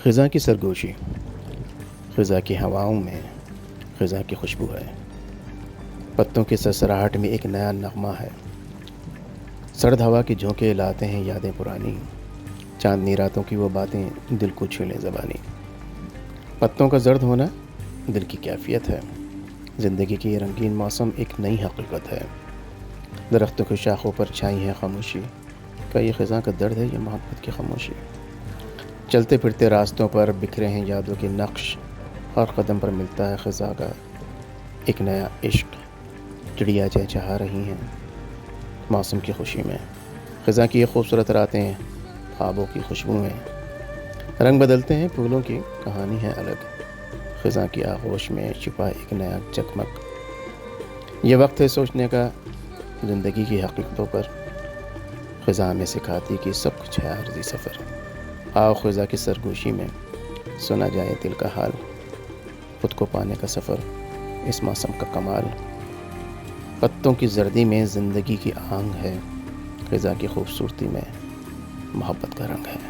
ख़ज़ा की सरगोशी, ख़ज़ा की हवाओं में ख़ज़ा की खुशबू है। पत्तों की सरसराहट में एक नया नग़मा है। सर्द हवा के झोंके लाते हैं यादें पुरानी, चांदनी रातों की वो बातें दिल को छू लें ज़बानी। पत्तों का जर्द होना दिल की कैफियत है। ज़िंदगी की ये रंगीन मौसम एक नई हकीकत है। दरख्तों की शाखों पर छाई है खामोशी, क्या ये ख़ज़ा का दर्द है या मोहब्बत की खामोशी। चलते फिरते रास्तों पर बिखरे हैं यादों के नक्श, हर कदम पर मिलता है ख़ज़ा का एक नया इश्क। चिड़िया चहचहा रही हैं मौसम की खुशी में। ख़ज़ा की ये खूबसूरत रातें ख्वाबों की खुशबू में। रंग बदलते हैं फूलों की कहानी है अलग, ख़ज़ा की आगोश में छुपा एक नया चकमक। ये वक्त है सोचने का ज़िंदगी की हकीकतों पर, ख़ज़ा हमें सिखाती कि सब कुछ है आर्ज़ी सफ़र। आओ ख़ज़ा की सरगोशी में सुना जाए दिल का हाल, खुद को पाने का सफ़र इस मौसम का कमाल। पत्तों की जर्दी में ज़िंदगी की आंग है, ख़ज़ा की खूबसूरती में मोहब्बत का रंग है।